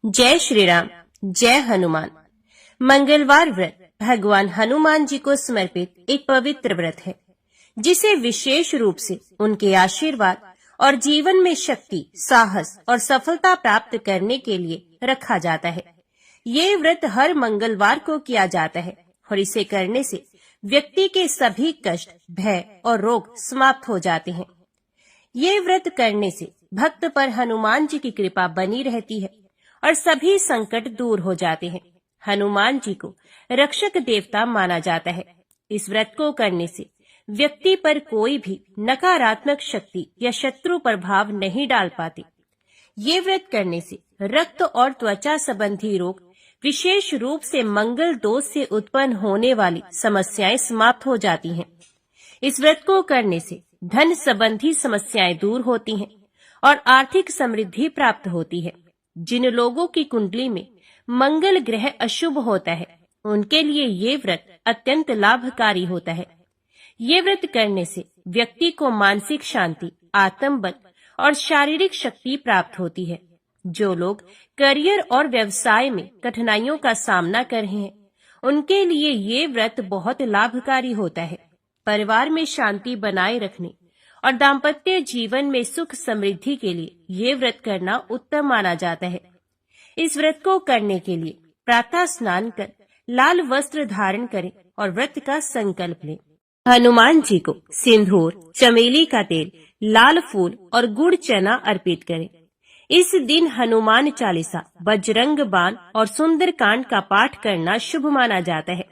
जय श्री राम। जय हनुमान। मंगलवार व्रत भगवान हनुमान जी को समर्पित एक पवित्र व्रत है, जिसे विशेष रूप से उनके आशीर्वाद और जीवन में शक्ति, साहस और सफलता प्राप्त करने के लिए रखा जाता है। ये व्रत हर मंगलवार को किया जाता है और इसे करने से व्यक्ति के सभी कष्ट, भय और रोग समाप्त हो जाते हैं। ये व्रत करने से भक्त पर हनुमान जी की कृपा बनी रहती है और सभी संकट दूर हो जाते हैं। हनुमान जी को रक्षक देवता माना जाता है। इस व्रत को करने से व्यक्ति पर कोई भी नकारात्मक शक्ति या शत्रु प्रभाव नहीं डाल पाते। ये व्रत करने से रक्त और त्वचा संबंधी रोग, विशेष रूप से मंगल दोष से उत्पन्न होने वाली समस्याएं समाप्त हो जाती हैं। इस व्रत को करने से धन संबंधी समस्याएं दूर होती हैं और आर्थिक समृद्धि प्राप्त होती है। जिन लोगों की कुंडली में मंगल ग्रह अशुभ होता है, उनके लिए ये व्रत अत्यंत लाभकारी होता है। ये व्रत करने से व्यक्ति को मानसिक शांति, आत्मबल और शारीरिक शक्ति प्राप्त होती है। जो लोग करियर और व्यवसाय में कठिनाइयों का सामना कर रहे हैं, उनके लिए ये व्रत बहुत लाभकारी होता है। परिवार में शांति बनाए रखने और दाम्पत्य जीवन में सुख समृद्धि के लिए ये व्रत करना उत्तम माना जाता है। इस व्रत को करने के लिए प्रातः स्नान कर लाल वस्त्र धारण करें और व्रत का संकल्प लें। हनुमान जी को सिंदूर, चमेली का तेल, लाल फूल और गुड़ चना अर्पित करें। इस दिन हनुमान चालीसा, बजरंग बाण और सुंदर कांड का पाठ करना शुभ माना जाता है।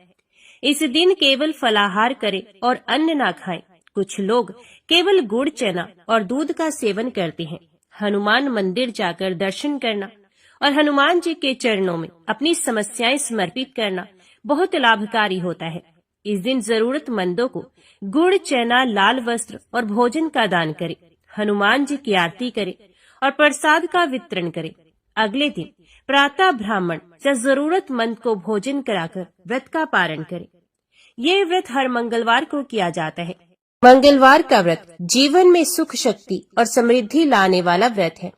इस दिन केवल फलाहार करें और अन्न ना खाएं। कुछ लोग केवल गुड़ चना और दूध का सेवन करते हैं। हनुमान मंदिर जाकर दर्शन करना और हनुमान जी के चरणों में अपनी समस्याएं समर्पित करना बहुत लाभकारी होता है। इस दिन जरूरतमंदों को गुड़ चना, लाल वस्त्र और भोजन का दान करें। हनुमान जी की आरती करें और प्रसाद का वितरण करें। अगले दिन प्रातः ब्राह्मण या जरूरतमंद को भोजन कराकर व्रत का पारण करें। ये व्रत हर मंगलवार को किया जाता है। मंगलवार का व्रत जीवन में सुख, शक्ति और समृद्धि लाने वाला व्रत है।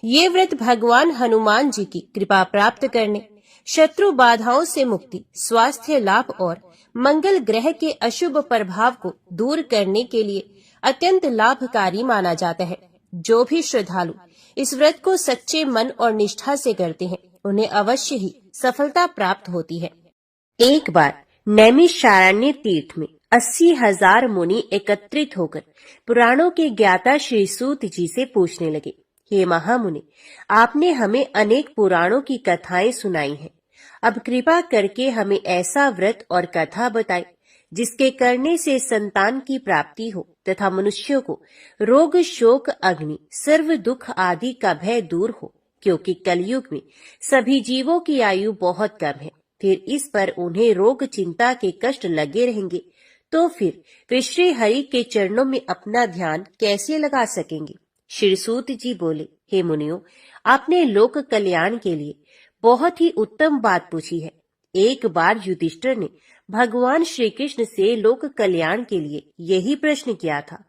ये व्रत भगवान हनुमान जी की कृपा प्राप्त करने, शत्रु बाधाओं से मुक्ति, स्वास्थ्य लाभ और मंगल ग्रह के अशुभ प्रभाव को दूर करने के लिए अत्यंत लाभकारी माना जाता है। जो भी श्रद्धालु इस व्रत को सच्चे मन और निष्ठा से करते हैं, उन्हें अवश्य ही सफलता प्राप्त होती है। एक बार नैमिषारण्य तीर्थ में 80,000 मुनि एकत्रित होकर पुराणों के ज्ञाता श्री सूत जी से पूछने लगे, हे महामुनि, आपने हमें अनेक पुराणों की कथाएं सुनाई हैं। अब कृपा करके हमें ऐसा व्रत और कथा बताएं जिसके करने से संतान की प्राप्ति हो तथा मनुष्यों को रोग, शोक, अग्नि, सर्व दुख आदि का भय दूर हो, क्योंकि कलयुग में सभी जीवों की आयु बहुत कम है। फिर इस पर उन्हें रोग, चिंता के कष्ट लगे रहेंगे, तो फिर वे श्री हरि के चरणों में अपना ध्यान कैसे लगा सकेंगे। श्री सूत जी बोले, हे मुनियों, आपने लोक कल्याण के लिए बहुत ही उत्तम बात पूछी है। एक बार युधिष्ठिर ने भगवान श्री कृष्ण से लोक कल्याण के लिए यही प्रश्न किया था।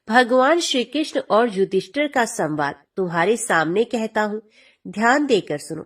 भगवान श्री कृष्ण और युधिष्ठिर का संवाद तुम्हारे सामने कहता हूँ, ध्यान देकर सुनो।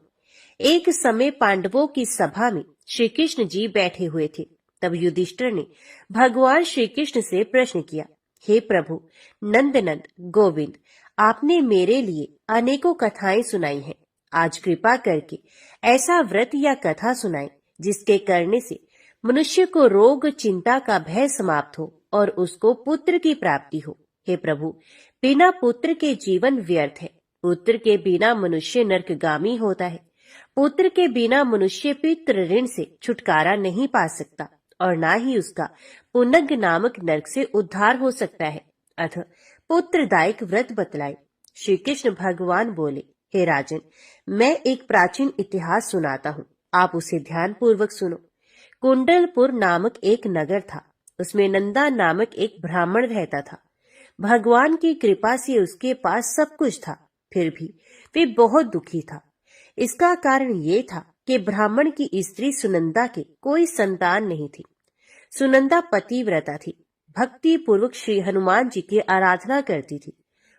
एक समय पांडवों की सभा में श्री कृष्ण जी बैठे हुए थे। तब युधिष्ठिर ने भगवान श्री कृष्ण से प्रश्न किया, हे प्रभु नंदनंद गोविंद, आपने मेरे लिए अनेकों कथाएं सुनाई हैं। आज कृपा करके ऐसा व्रत या कथा सुनाएं जिसके करने से मनुष्य को रोग, चिंता का भय समाप्त हो और उसको पुत्र की प्राप्ति हो। हे प्रभु, बिना पुत्र के जीवन व्यर्थ है। पुत्र के बिना मनुष्य नरकगामी होता है। पुत्र के बिना मनुष्य पितृ ऋण से छुटकारा नहीं पा सकता और ना ही उसका पुनग नामक नरक से उद्धार हो सकता है। अतः पुत्रदायक व्रत बतलाए। श्री कृष्ण भगवान बोले, हे राजन, मैं एक प्राचीन इतिहास सुनाता हूँ, आप उसे ध्यान पूर्वक सुनो। कुंडलपुर नामक एक नगर था। उसमें नंदा नामक एक ब्राह्मण रहता था। भगवान की कृपा से उसके पास सब कुछ था, फिर भी वे बहुत दुखी था। इसका कारण ये था कि ब्राह्मण की स्त्री सुनंदा के कोई संतान नहीं थी। सुनंदा पतिव्रता थी, भक्ति पूर्वक श्री हनुमान जी की आराधना करती थी।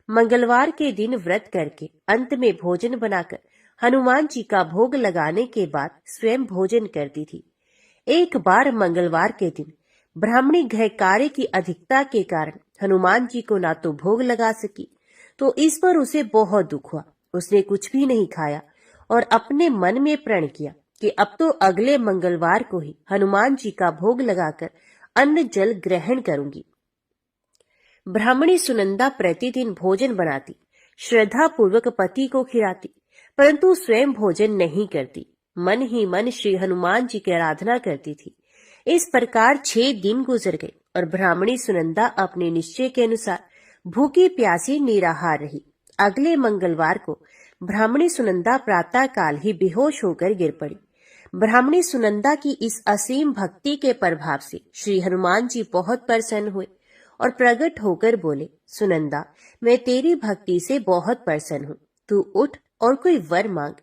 मंगलवार के दिन व्रत करके अंत में भोजन बनाकर हनुमान जी का भोग लगाने के बाद स्वयं भोजन करती थी। एक बार मंगलवार के दिन ब्राह्मणी गृह कार्य की अधिकता के कारण हनुमान जी को ना तो भोग लगा सकी, तो इस पर उसे बहुत दुख हुआ। उसने कुछ भी नहीं खाया और अपने मन में प्रण किया कि अब तो अगले मंगलवार को ही हनुमान जी का भोग लगाकर अन्न जल ग्रहण करूंगी। ब्राह्मणी सुनंदा प्रतिदिन भोजन बनाती, श्रद्धा पूर्वक पति को खिलाती, परंतु स्वयं भोजन नहीं करती। मन ही मन श्री हनुमान जी की आराधना करती थी। इस प्रकार 6 दिन गुजर गए और ब्राह्मणी सुनंदा अपने निश्चय के अनुसार भूखी प्यासी निराहार रही। अगले मंगलवार को ब्राह्मणी सुनंदा प्रातः काल ही बेहोश होकर गिर पड़ी। ब्राह्मणी सुनंदा की इस असीम भक्ति के प्रभाव से श्री हनुमान जी बहुत प्रसन्न हुए और प्रकट होकर बोले, सुनंदा, मैं तेरी भक्ति से बहुत प्रसन्न हूँ, तू उठ और कोई वर मांग।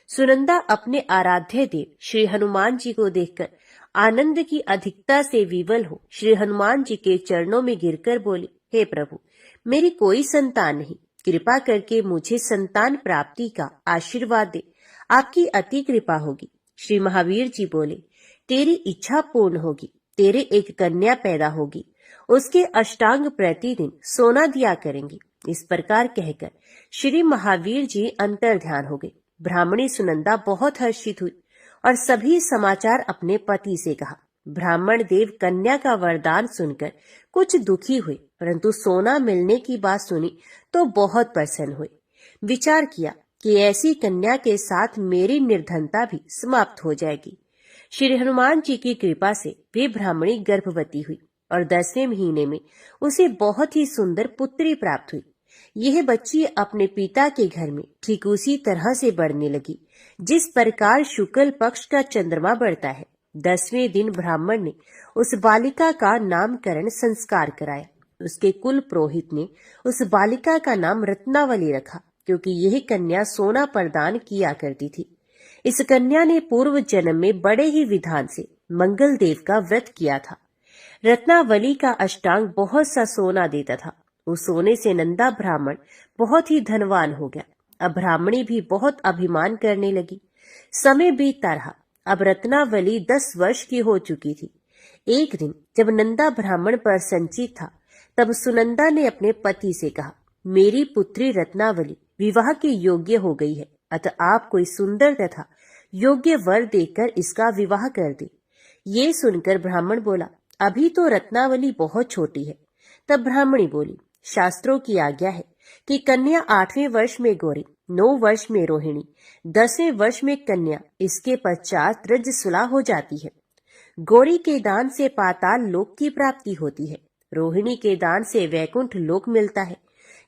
सुनंदा अपने आराध्य देव श्री हनुमान जी को देखकर आनंद की अधिकता से विवल हो श्री हनुमान जी के चरणों में गिरकर बोली, हे प्रभु, मेरी कोई संतान नहीं, कृपा करके मुझे संतान प्राप्ति का आशीर्वाद दे, आपकी अति कृपा होगी। श्री महावीर जी बोले, तेरी इच्छा पूर्ण होगी, तेरे एक कन्या पैदा होगी, उसके अष्टांग प्रतिदिन सोना दिया करेंगे। इस प्रकार कहकर श्री महावीर जी अंतर ध्यान हो गए। ब्राह्मणी सुनंदा बहुत हर्षित हुई और सभी समाचार अपने पति से कहा। ब्राह्मण देव कन्या का वरदान सुनकर कुछ दुखी हुए, परंतु सोना मिलने की बात सुनी तो बहुत प्रसन्न हुए। विचार किया कि ऐसी कन्या के साथ मेरी निर्धनता भी समाप्त हो जाएगी। श्री हनुमान जी की कृपा से वे ब्राह्मणी गर्भवती हुई और 10वें महीने में उसे बहुत ही सुंदर पुत्री प्राप्त हुई। यह बच्ची अपने पिता के घर में ठीक उसी तरह से बढ़ने लगी जिस प्रकार शुक्ल पक्ष का चंद्रमा बढ़ता है। 10वें दिन ब्राह्मण ने उस बालिका का नामकरण संस्कार कराया। उसके कुल पुरोहित ने उस बालिका का नाम रत्नावली रखा, क्योंकि यह कन्या सोना प्रदान किया करती थी। इस कन्या ने पूर्व जन्म में बड़े ही विधान से मंगल देव का व्रत किया था। रत्नावली का अष्टांग बहुत सा सोना देता था। उस सोने से नंदा ब्राह्मण बहुत ही धनवान हो गया। अब ब्राह्मणी भी बहुत अभिमान करने लगी। समय बीतता रहा। अब रत्नावली 10 वर्ष की हो चुकी थी। एक दिन जब नंदा ब्राह्मण पर संचित था, तब सुनंदा ने अपने पति से कहा, मेरी पुत्री रत्नावली विवाह के योग्य हो गई है, अतः आप कोई सुंदर तथा योग्य वर देकर इसका विवाह कर दे। ये सुनकर ब्राह्मण बोला, अभी तो रत्नावली बहुत छोटी है। तब ब्राह्मणी बोली, शास्त्रों की आज्ञा है कि कन्या 8वें वर्ष में गौरी, 9 वर्ष में रोहिणी, 10वें वर्ष में कन्या, इसके पश्चात रजस्वला हो जाती है। गौरी के दान से पाताल लोक की प्राप्ति होती है, रोहिणी के दान से वैकुंठ लोक मिलता है,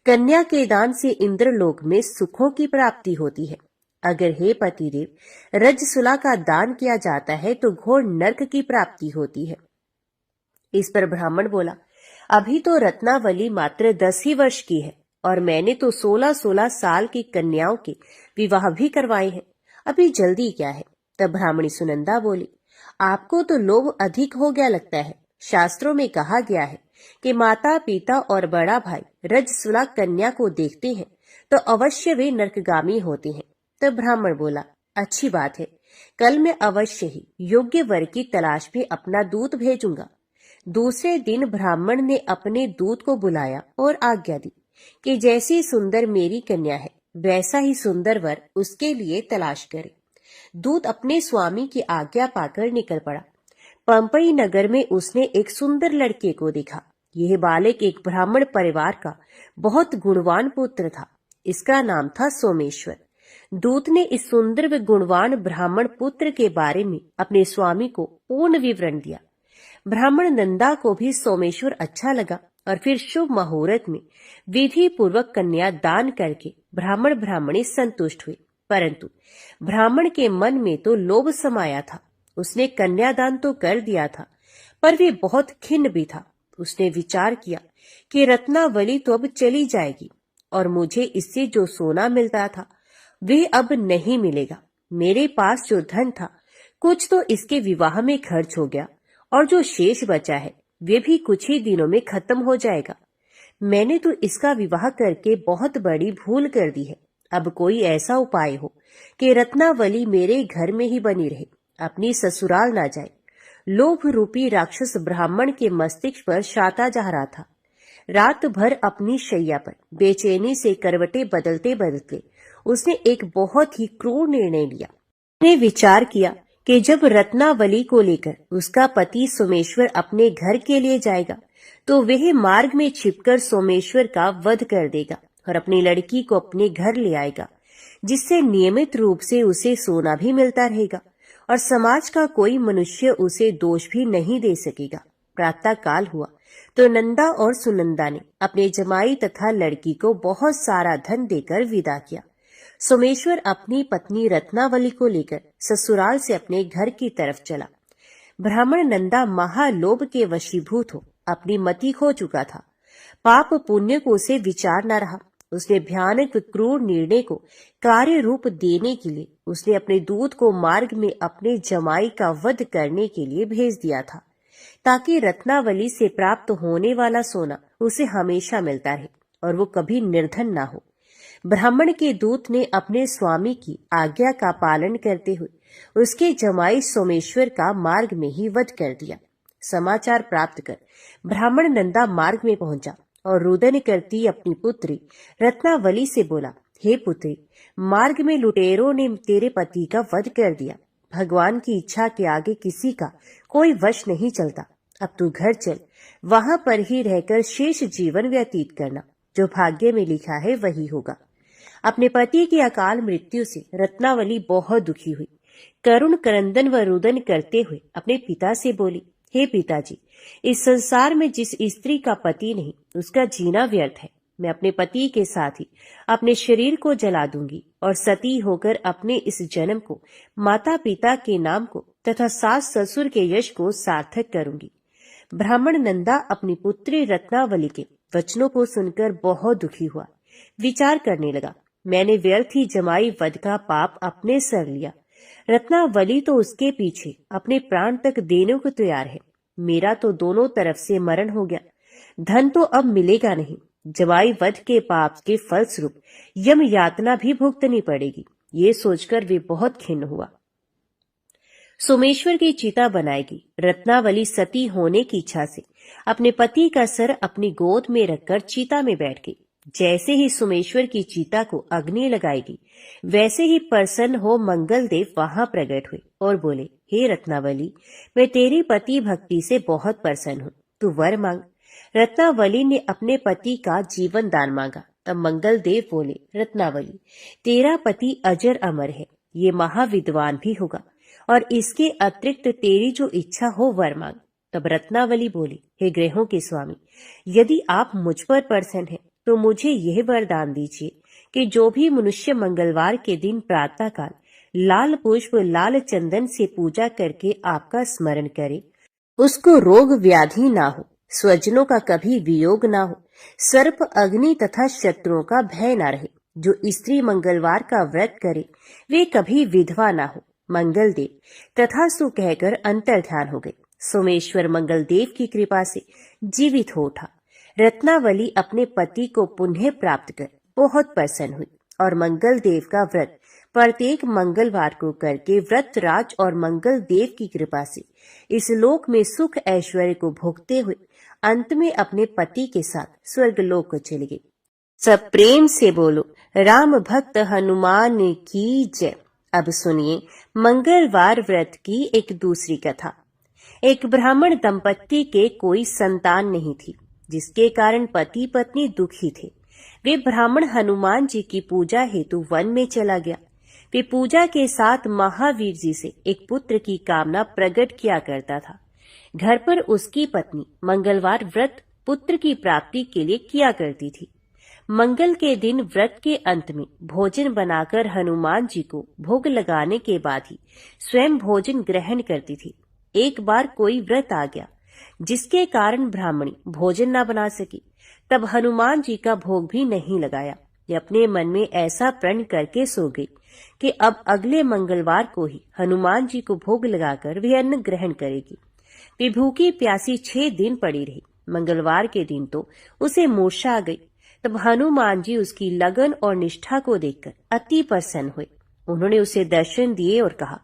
कन्या के दान से इंद्र लोक में सुखों की प्राप्ति होती है। अगर हे पतिदेव रजस्वला का दान किया जाता है तो घोर नरक की प्राप्ति होती है। इस पर ब्राह्मण बोला, अभी तो रत्नावली मात्र 10 ही वर्ष की है और मैंने तो 16-16 साल की कन्याओं के विवाह भी करवाए हैं, अभी जल्दी क्या है। तब ब्राह्मणी सुनंदा बोली, आपको तो लोभ अधिक हो गया लगता है। शास्त्रों में कहा गया है कि माता पिता और बड़ा भाई रजस्वला कन्या को देखते हैं तो अवश्य वे नरकगामी होते हैं। तब ब्राह्मण बोला, अच्छी बात है, कल मैं अवश्य ही योग्य वर की तलाश में अपना दूत भेजूंगा। दूसरे दिन ब्राह्मण ने अपने दूत को बुलाया और आज्ञा दी कि जैसी सुंदर मेरी कन्या है वैसा ही सुंदर वर उसके लिए तलाश करे। दूत अपने स्वामी की आज्ञा पाकर निकल पड़ा। पंपई नगर में उसने एक सुंदर लड़के को देखा। यह बालक एक ब्राह्मण परिवार का बहुत गुणवान पुत्र था। इसका नाम था सोमेश्वर। दूत ने इस सुंदर व गुणवान ब्राह्मण पुत्र के बारे में अपने स्वामी को पूर्ण विवरण दिया। ब्राह्मण नंदा को भी सोमेश्वर अच्छा लगा और फिर शुभ मुहूर्त में विधि पूर्वक कन्या दान करके ब्राह्मण ब्राह्मणी संतुष्ट हुए। परंतु ब्राह्मण के मन में तो लोभ समाया था। उसने कन्यादान तो कर दिया था, पर वे बहुत खिन्न भी था। उसने विचार किया कि रत्नावली तो अब चली जाएगी और मुझे इससे जो सोना मिलता था वह अब नहीं मिलेगा। मेरे पास जो धन था कुछ तो इसके विवाह में खर्च हो गया और जो शेष बचा है वे भी कुछ ही दिनों में खत्म हो जाएगा। मैंने तो इसका विवाह करके बहुत बड़ी भूल कर दी है। अब कोई ऐसा उपाय हो कि रत्नावली मेरे घर में ही बनी रहे, अपनी ससुराल ना जाए। लोभ रूपी राक्षस ब्राह्मण के मस्तिष्क पर शाता जा रहा था। रात भर अपनी शैया पर बेचैनी से करवटें बदलते बदलते उसने एक बहुत ही क्रूर निर्णय लिया। उसने विचार किया कि जब रत्नावली को लेकर उसका पति सोमेश्वर अपने घर के लिए जाएगा तो वह मार्ग में छिपकर सोमेश्वर का वध कर देगा और अपनी लड़की को अपने घर ले आएगा, जिससे नियमित रूप से उसे सोना भी मिलता रहेगा और समाज का कोई मनुष्य उसे दोष भी नहीं दे सकेगा। प्रातः काल हुआ तो नंदा और सुनंदा ने अपने जमाई तथा लड़की को बहुत सारा धन देकर विदा किया। सोमेश्वर अपनी पत्नी रत्नावली को लेकर ससुराल से अपने घर की तरफ चला। ब्राह्मण नंदा महालोभ के वशीभूत हो अपनी मति खो चुका था। पाप पुण्य को उसे विचार न रहा। उसने भयानक क्रूर निर्णय को कार्य रूप देने के लिए उसने अपने दूत को मार्ग में अपने जमाई का वध करने के लिए भेज दिया था, ताकि रत्नावली से प्राप्त होने वाला सोना उसे हमेशा मिलता रहे और वो कभी निर्धन ना हो। ब्राह्मण के दूत ने अपने स्वामी की आज्ञा का पालन करते हुए उसके जमाई सोमेश्वर का मार्ग में ही वध कर दिया। समाचार प्राप्त कर ब्राह्मण नंदा मार्ग में पहुंचा और रुदन करती अपनी पुत्री रत्नावली से बोला, हे पुत्री, मार्ग में लुटेरों ने तेरे पति का वध कर दिया। भगवान की इच्छा के आगे किसी का कोई वश नहीं चलता। अब तू घर चल, वहां पर ही रहकर शेष जीवन व्यतीत करना। जो भाग्य में लिखा है वही होगा। अपने पति की अकाल मृत्यु से रत्नावली बहुत दुखी हुई। करुण क्रंदन व रुदन करते हुए अपने पिता से बोली, हे पिताजी, इस संसार में जिस स्त्री का पति नहीं उसका जीना व्यर्थ है। मैं अपने पति के साथ ही अपने शरीर को जला दूंगी और सती होकर अपने इस जन्म को माता पिता के नाम को तथा सास ससुर के यश को सार्थक करूंगी। ब्राह्मण नंदा अपनी पुत्री रत्नावली के वचनों को सुनकर बहुत दुखी हुआ। विचार करने लगा, मैंने व्यर्थ ही जमाई वध का पाप अपने सर लिया। रत्नावली तो उसके पीछे अपने प्राण तक देने को तैयार है। मेरा तो दोनों तरफ से मरण हो गया। धन तो अब मिलेगा नहीं। जमाई वध के पाप के फलस्वरूप यम यातना भी भुगतनी पड़ेगी। ये सोचकर वे बहुत खिन्न हुआ। सोमेश्वर की चिता बनाएगी। रत्नावली सती होने की इच्छा से अपने पति का सर अपनी गोद में रखकर चिता में बैठ गई। जैसे ही सोमेश्वर की चिता को अग्नि लगाएगी, वैसे ही प्रसन्न हो मंगल देव वहां प्रकट हुए और बोले, हे रत्नावली, मैं तेरी पति भक्ति से बहुत प्रसन्न हूँ, तू वर मांग। रत्नावली ने अपने पति का जीवन दान मांगा। तब मंगल देव बोले, रत्नावली, तेरा पति अजर अमर है, ये महाविद्वान भी होगा और इसके अतिरिक्त तेरी जो इच्छा हो वर मांग। तब रत्नावली बोली, हे ग्रहों के स्वामी, यदि आप मुझ पर प्रसन्न हैं तो मुझे यह वरदान दीजिए कि जो भी मनुष्य मंगलवार के दिन प्रातःकाल लाल पुष्प लाल चंदन से पूजा करके आपका स्मरण करे, उसको रोग व्याधि ना हो, स्वजनों का कभी वियोग ना हो, सर्प अग्नि तथा शत्रुओं का भय ना रहे। जो स्त्री मंगलवार का व्रत करे वे कभी विधवा ना हो। मंगल देव तथास्तु कहकर अंतर ध्यान हो गए। सोमेश्वर मंगल देव की कृपा से जीवित हो उठा। रत्नावली अपने पति को पुनः प्राप्त कर बहुत प्रसन्न हुई और मंगल देव का व्रत प्रत्येक मंगलवार को करके व्रतराज और मंगल देव की कृपा से इस लोक में सुख ऐश्वर्य को भोगते हुए अंत में अपने पति के साथ स्वर्गलोक को चले गए। सब प्रेम से बोलो, राम भक्त हनुमान की जय। अब सुनिए मंगलवार व्रत की एक दूसरी कथा। एक ब्राह्मण दंपत्ति के कोई संतान नहीं थी, जिसके कारण पति पत्नी दुखी थे। वे ब्राह्मण हनुमान जी की पूजा हेतु वन में चला गया। वे पूजा के साथ महावीर जी से एक पुत्र की कामना प्रकट किया करता था। घर पर उसकी पत्नी मंगलवार व्रत पुत्र की प्राप्ति के लिए किया करती थी। मंगल के दिन व्रत के अंत में भोजन बनाकर हनुमान जी को भोग लगाने के बाद ही स्वयं भोजन ग्रहण करती थी। एक बार कोई व्रत आ गया जिसके कारण ब्राह्मणी भोजन न बना सकी। तब हनुमान जी का भोग भी नहीं लगाया। ये अपने मन में ऐसा प्रण करके सो गई कि अब अगले मंगलवार को ही हनुमान जी को भोग लगाकर वे अन्न ग्रहण करेगी। वे भूखी प्यासी 6 दिन पड़ी रही। मंगलवार के दिन तो उसे मूर्छा आ गई। तब हनुमान जी उसकी लगन और निष्ठा को देखकर अति प्रसन्न हुए उन्होंने उसे दर्शन दिए और कहा,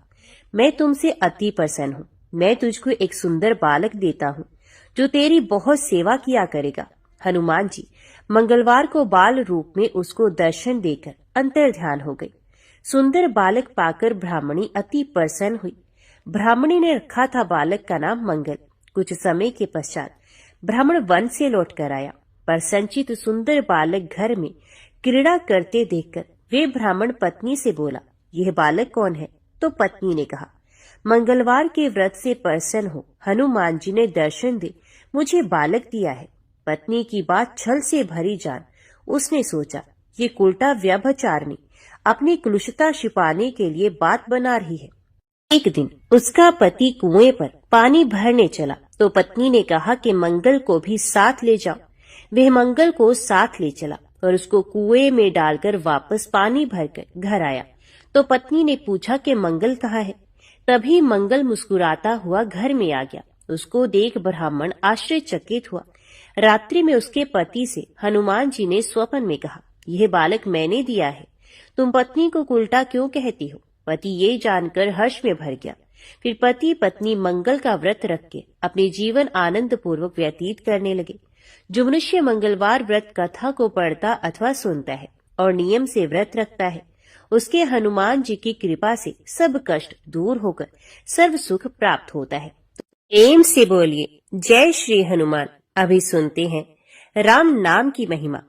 मैं तुमसे अति प्रसन्न हूँ। मैं तुझको एक सुंदर बालक देता हूँ जो तेरी बहुत सेवा किया करेगा। हनुमान जी मंगलवार को बाल रूप में उसको दर्शन देकर अंतर्ध्यान हो गई। सुंदर बालक पाकर ब्राह्मणी अति प्रसन्न हुई। ब्राह्मणी ने रखा था बालक का नाम मंगल। कुछ समय के पश्चात ब्राह्मण वन से लौट कर आया, पर संचित सुंदर बालक घर में क्रीड़ा करते देखकर वे ब्राह्मण पत्नी से बोला, यह बालक कौन है? तो पत्नी ने कहा, मंगलवार के व्रत से प्रसन्न हो हनुमान जी ने दर्शन दे मुझे बालक दिया है। पत्नी की बात छल से भरी जान उसने सोचा, ये उल्टा व्यभिचारिणी अपनी कुलुषता छिपाने के लिए बात बना रही है। एक दिन उसका पति कुएं पर पानी भरने चला तो पत्नी ने कहा कि मंगल को भी साथ ले जाओ। वह मंगल को साथ ले चला और उसको कुएं में डालकर वापस पानी भरकर घर आया तो पत्नी ने पूछा कि मंगल कहाँ है? तभी मंगल मुस्कुराता हुआ घर में आ गया। उसको देख ब्राह्मण आश्चर्यचकित हुआ। रात्रि में उसके पति से हनुमान जी ने स्वप्न में कहा, यह बालक मैंने दिया है, तुम पत्नी को उल्टा क्यों कहती हो? पति ये जानकर हर्ष में भर गया। फिर पति पत्नी मंगल का व्रत रख के अपने जीवन आनंद पूर्वक व्यतीत करने लगे। जो मनुष्य मंगलवार व्रत कथा को पढ़ता अथवा सुनता है और नियम से व्रत रखता है, उसके हनुमान जी की कृपा से सब कष्ट दूर होकर सर्व सुख प्राप्त होता है। प्रेम से बोलिए जय श्री हनुमान। अभी सुनते हैं राम नाम की महिमा।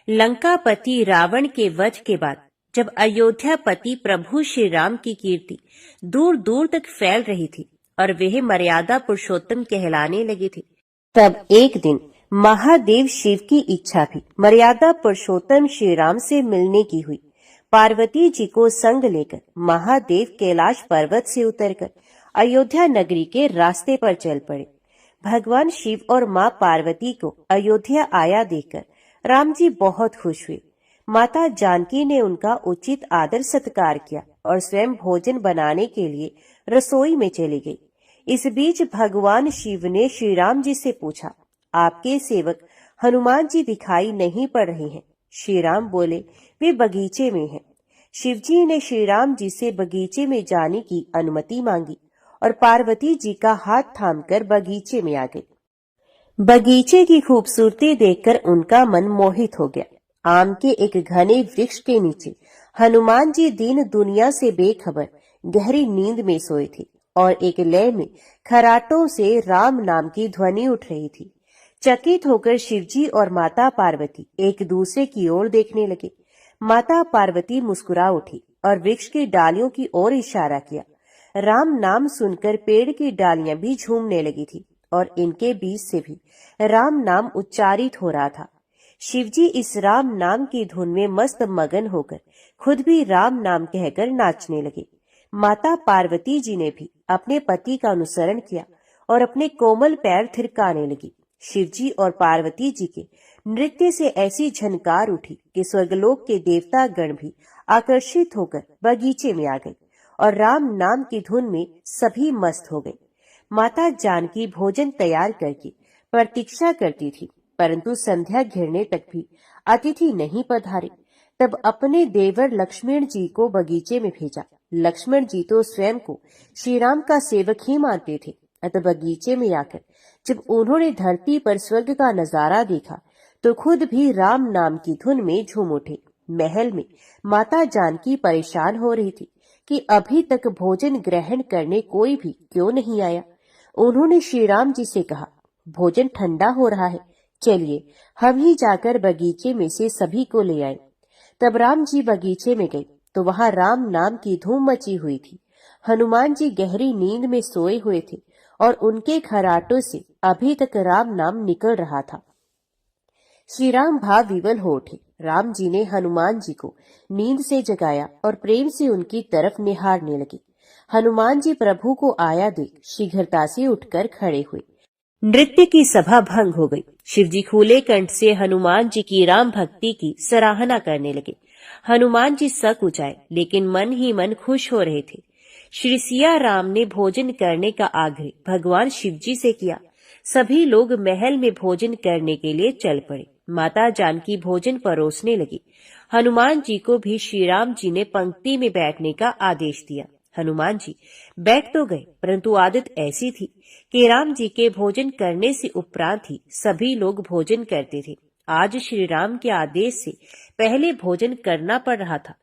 लंकापति रावण के वध के बाद जब अयोध्यापति प्रभु श्री राम की कीर्ति दूर दूर तक फैल रही थी और वे मर्यादा पुरुषोत्तम कहलाने लगे थे, तब एक दिन महादेव शिव की इच्छा भी मर्यादा पुरुषोत्तम श्री राम से मिलने की हुई। पार्वती जी को संग लेकर महादेव कैलाश पर्वत से उतरकर अयोध्या नगरी के रास्ते पर चल पड़े। भगवान शिव और माँ पार्वती को अयोध्या आया देखकर राम जी बहुत खुश हुए। माता जानकी ने उनका उचित आदर सत्कार किया और स्वयं भोजन बनाने के लिए रसोई में चली गई। इस बीच भगवान शिव ने श्री राम जी से पूछा, आपके सेवक हनुमान जी दिखाई नहीं पड़ रहे हैं। श्री राम बोले, वे बगीचे में हैं। शिव जी ने श्री राम जी से बगीचे में जाने की अनुमति मांगी और पार्वती जी का हाथ थामकर बगीचे में आ गई। बगीचे की खूबसूरती देखकर उनका मन मोहित हो गया। आम के एक घने वृक्ष के नीचे हनुमान जी दीन दुनिया से बेखबर गहरी नींद में सोए थे और एक लय में खराटों से राम नाम की ध्वनि उठ रही थी। चकित होकर शिवजी और माता पार्वती एक दूसरे की ओर देखने लगे। माता पार्वती मुस्कुरा उठी और वृक्ष की डालियों की ओर इशारा किया। राम नाम सुनकर पेड़ की डालियां भी झूमने लगी थी और इनके बीच से भी राम नाम उच्चारित हो रहा था। शिवजी इस राम नाम की धुन में मस्त मगन होकर खुद भी राम नाम कहकर नाचने लगे। माता पार्वती जी ने भी अपने पति का अनुसरण किया और अपने कोमल पैर थिरकाने लगी। शिवजी और पार्वती जी के नृत्य से ऐसी झनकार उठी कि स्वर्गलोक के देवता गण भी आकर्षित होकर बगीचे में आ गए और राम नाम की धुन में सभी मस्त हो गए। माता जानकी भोजन तैयार करके प्रतीक्षा करती थी, परंतु संध्या घिरने तक भी अतिथि नहीं पधारे। तब अपने देवर लक्ष्मण जी को बगीचे में भेजा। लक्ष्मण जी तो स्वयं को श्री राम का सेवक ही मानते थे, अतः बगीचे में आकर जब उन्होंने धरती पर स्वर्ग का नजारा देखा तो खुद भी राम नाम की धुन में झूम उठे। महल में माता जानकी परेशान हो रही थी कि अभी तक भोजन ग्रहण करने कोई भी क्यों नहीं आया। उन्होंने श्री राम जी से कहा, भोजन ठंडा हो रहा है, चलिए हम ही जाकर बगीचे में से सभी को ले आए। तब राम जी बगीचे में गए तो वहां राम नाम की धूम मची हुई थी। हनुमान जी गहरी नींद में सोए हुए थे और उनके खराटों से अभी तक राम नाम निकल रहा था। श्री राम भाव विवल हो उठे। राम जी ने हनुमान जी को नींद से जगाया और प्रेम से उनकी तरफ निहारने लगे। हनुमान जी प्रभु को आया देख शीघ्रता से उठकर खड़े हुए। नृत्य की सभा भंग हो गई। शिवजी खुले कंठ से हनुमान जी की राम भक्ति की सराहना करने लगे। हनुमान जी सकुचाए लेकिन मन ही मन खुश हो रहे थे। श्री सिया राम ने भोजन करने का आग्रह भगवान शिवजी से किया। सभी लोग महल में भोजन करने के लिए चल पड़े। माता जानकी भोजन परोसने लगी। हनुमान जी को भी श्री राम जी ने पंक्ति में बैठने का आदेश दिया। हनुमान जी बैठ तो गए, परंतु आदत ऐसी थी कि राम जी के भोजन करने से उपरांत ही सभी लोग भोजन करते थे। आज श्री राम के आदेश से पहले भोजन करना पड़ रहा था।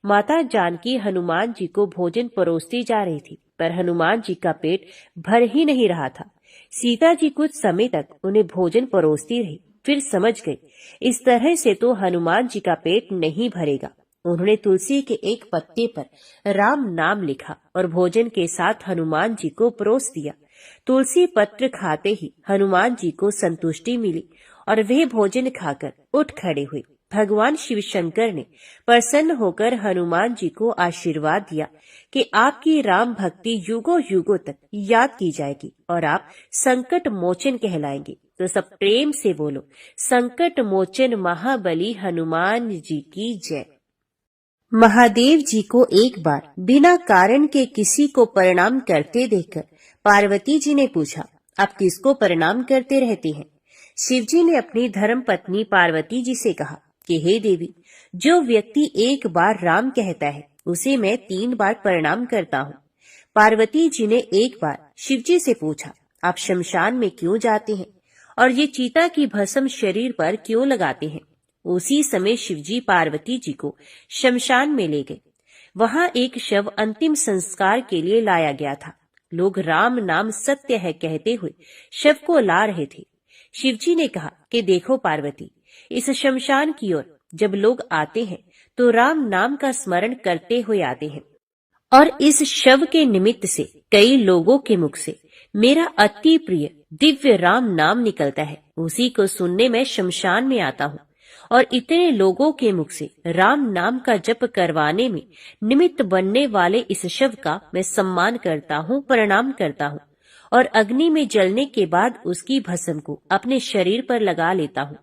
माता जानकी हनुमान जी को भोजन परोसती जा रही थी, पर हनुमान जी का पेट भर ही नहीं रहा था। सीता जी कुछ समय तक उन्हें भोजन परोसती रही, फिर समझ गई इस तरह से तो हनुमान जी का पेट नहीं भरेगा। उन्होंने तुलसी के एक पत्ते पर राम नाम लिखा और भोजन के साथ हनुमान जी को परोस दिया। तुलसी पत्र खाते ही हनुमान जी को संतुष्टि मिली और वे भोजन खाकर उठ खड़े हुए। भगवान शिव शंकर ने प्रसन्न होकर हनुमान जी को आशीर्वाद दिया कि आपकी राम भक्ति युगों युगों तक याद की जाएगी और आप संकट मोचन कहलाएंगे। तो सब प्रेम से बोलो, संकट मोचन महाबली हनुमान जी की जय। महादेव जी को एक बार बिना कारण के किसी को प्रणाम करते देखकर पार्वती जी ने पूछा, आप किसको प्रणाम करते रहते हैं? शिव जी ने अपनी धर्म पत्नी पार्वती जी से कहा कि हे देवी, जो व्यक्ति एक बार राम कहता है उसे मैं 3 बार प्रणाम करता हूँ। पार्वती जी ने एक बार शिव जी से पूछा, आप शमशान में क्यों जाते हैं और ये चीता की भस्म शरीर पर क्यों लगाते हैं? उसी समय शिवजी पार्वती जी को शमशान में ले गए। वहां एक शव अंतिम संस्कार के लिए लाया गया था। लोग राम नाम सत्य है कहते हुए शव को ला रहे थे। शिवजी ने कहा कि देखो पार्वती, इस शमशान की ओर जब लोग आते हैं तो राम नाम का स्मरण करते हुए आते हैं, और इस शव के निमित्त से कई लोगों के मुख से मेरा अति प्रिय दिव्य राम नाम निकलता है। उसी को सुनने में शमशान में आता हूँ और इतने लोगों के मुख से राम नाम का जप करवाने में निमित्त बनने वाले इस शव का मैं सम्मान करता हूँ, प्रणाम करता हूँ और अग्नि में जलने के बाद उसकी भस्म को अपने शरीर पर लगा लेता हूँ।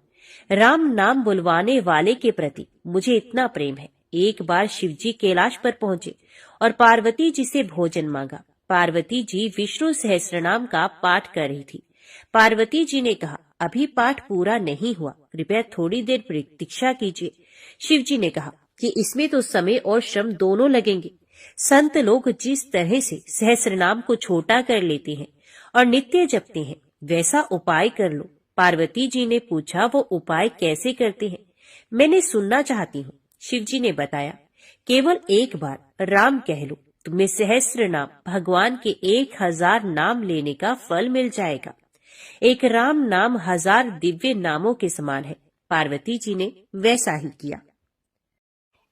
राम नाम बुलवाने वाले के प्रति मुझे इतना प्रेम है। एक बार शिवजी कैलाश पर पहुंचे और पार्वती जी से भोजन मांगा। पार्वती जी विष्णु सहस्त्रनाम का पाठ कर रही थी। पार्वती जी ने कहा, अभी पाठ पूरा नहीं हुआ, कृपया थोड़ी देर प्रतीक्षा कीजिए। शिव जी ने कहा कि इसमें तो समय और श्रम दोनों लगेंगे। संत लोग जिस तरह से सहस्त्रनाम को छोटा कर लेते हैं और नित्य जपते हैं, वैसा उपाय कर लो। पार्वती जी ने पूछा, वो उपाय कैसे करते हैं? मैंने सुनना चाहती हूँ। शिव जी ने बताया, केवल एक बार राम कह लो, तुम्हें सहस्त्र नाम भगवान के 1000 नाम लेने का फल मिल जाएगा। एक राम नाम 1000 दिव्य नामों के समान है। पार्वती जी ने वैसा ही किया।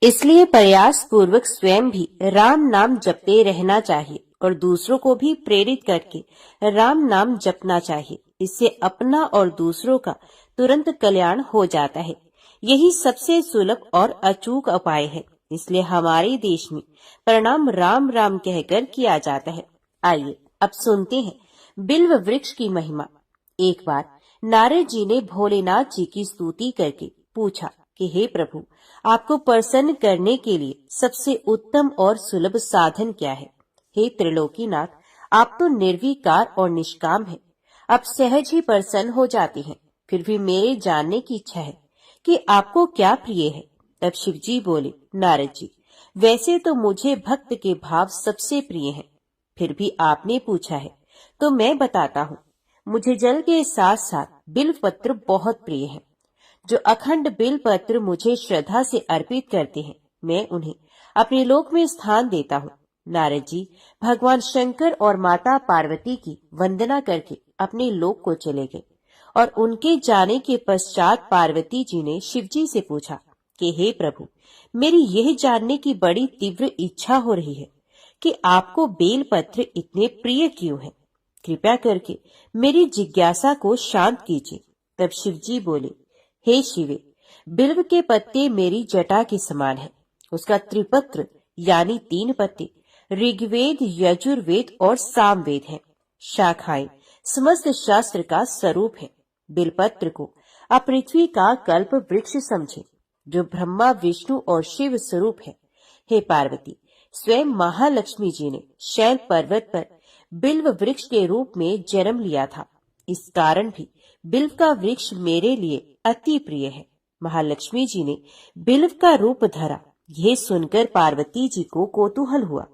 इसलिए प्रयास पूर्वक स्वयं भी राम नाम जपते रहना चाहिए और दूसरों को भी प्रेरित करके राम नाम जपना चाहिए। इससे अपना और दूसरों का तुरंत कल्याण हो जाता है। यही सबसे सुलभ और अचूक उपाय है। इसलिए हमारे देश में प्रणाम राम राम कहकर किया जाता है। आइए अब सुनते हैं बिल्व वृक्ष की महिमा। एक बार नारद जी ने भोलेनाथ जी की स्तुति करके पूछा कि हे प्रभु, आपको प्रसन्न करने के लिए सबसे उत्तम और सुलभ साधन क्या है? हे त्रिलोकीनाथ, आप तो निर्विकार और निष्काम हैं। आप सहज ही प्रसन्न हो जाते हैं। फिर भी मेरे जानने की इच्छा है कि आपको क्या प्रिय है। तब शिव जी बोले, नारद जी, वैसे तो मुझे भक्त के भाव सबसे प्रिय हैं। फिर भी आपने पूछा है तो मैं बताता हूँ। मुझे जल के साथ साथ बिल्व पत्र बहुत प्रिय है। जो अखंड बिल्व पत्र मुझे श्रद्धा से अर्पित करते हैं, मैं उन्हें अपने लोक में स्थान देता हूँ। नारद जी भगवान शंकर और माता पार्वती की वंदना करके अपने लोक को चले गए और उनके जाने के पश्चात पार्वती जी ने शिव जी से पूछा कि हे प्रभु, मेरी यह जानने की बड़ी तीव्र इच्छा हो रही है कि आपको बेल पत्र इतने प्रिय क्यों हैं। कृपया करके मेरी जिज्ञासा को शांत कीजिए। तब शिव जी बोले, हे शिवे, बिल्व के पत्ते मेरी जटा के समान है। उसका त्रिपत्र यानी 3 पत्ते ऋग्वेद, यजुर्वेद और सामवेद है। शाखाएं समस्त शास्त्र का स्वरूप है। बिलपत्र को आप पृथ्वी का कल्प वृक्ष समझे, जो ब्रह्मा, विष्णु और शिव स्वरूप है। हे पार्वती, स्वयं महालक्ष्मी जी ने शैल पर्वत पर बिल्व वृक्ष के रूप में जन्म लिया था। इस कारण भी बिल्व का वृक्ष मेरे लिए अति प्रिय है। महालक्ष्मी जी ने बिल्व का रूप धरा। यह सुनकर पार्वती जी को कौतूहल हुआ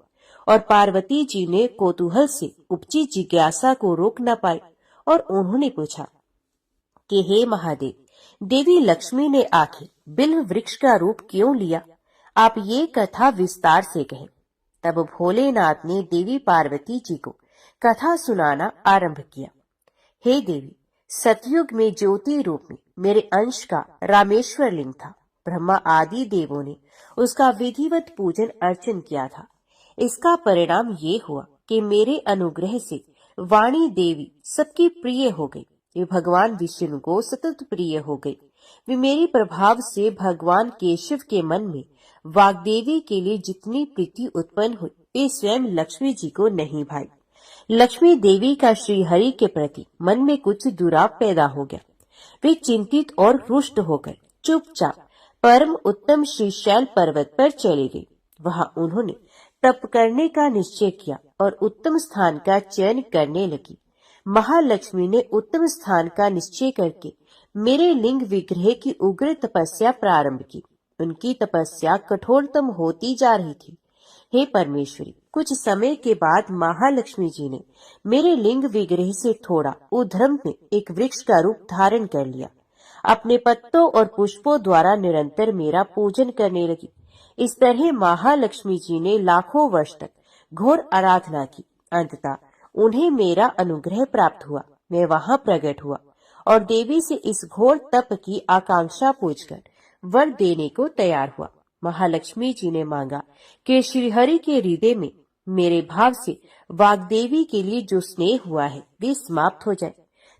और पार्वती जी ने कौतूहल से उपजी जिज्ञासा को रोक न पाई और उन्होंने पूछा कि हे महादेव, देवी लक्ष्मी ने आखिर बिल्व वृक्ष का रूप क्यों लिया? आप ये कथा विस्तार से कहें। तब भोलेनाथ ने देवी पार्वती जी को कथा सुनाना आरंभ किया। हे देवी, सतयुग में ज्योति रूप में मेरे अंश का रामेश्वर लिंग था। ब्रह्मा आदि देवों ने उसका विधिवत पूजन अर्चन किया था। इसका परिणाम ये हुआ कि मेरे अनुग्रह से वाणी देवी सबकी प्रिय हो गई। वे भगवान विष्णु को सतत प्रिय हो गई। वे मेरे प्रभाव से भगवान केशव के मन में वाग्देवी के लिए जितनी प्रीति उत्पन्न हुई, वे स्वयं लक्ष्मी जी को नहीं भाई। लक्ष्मी देवी का श्रीहरि के प्रति मन में कुछ दुराव पैदा हो गया। वे चिंतित और रुष्ट होकर चुपचाप परम उत्तम श्रीशैल पर्वत पर चली गई। वहां उन्होंने तप करने का निश्चय किया और उत्तम स्थान का चयन करने लगी। महालक्ष्मी ने उत्तम स्थान का निश्चय करके मेरे लिंग विग्रह की उग्र तपस्या प्रारंभ की। उनकी तपस्या कठोरतम होती जा रही थी। हे परमेश्वरी, कुछ समय के बाद महालक्ष्मी जी ने मेरे लिंग विग्रह से थोड़ा ऊर्ध्व में एक वृक्ष का रूप धारण कर लिया। अपने पत्तों और पुष्पों द्वारा निरंतर मेरा पूजन करने लगी। इस तरह महालक्ष्मी जी ने लाखों वर्ष तक घोर आराधना की। अंततः उन्हें मेरा अनुग्रह प्राप्त हुआ। मैं वहां प्रकट हुआ और देवी से इस घोर तप की आकांक्षा पूछकर वर देने को तैयार हुआ। महालक्ष्मी जी ने मांगा कि श्रीहरि के हृदय में मेरे भाव से वाग्देवी के लिए जो स्नेह हुआ है वे समाप्त हो जाए।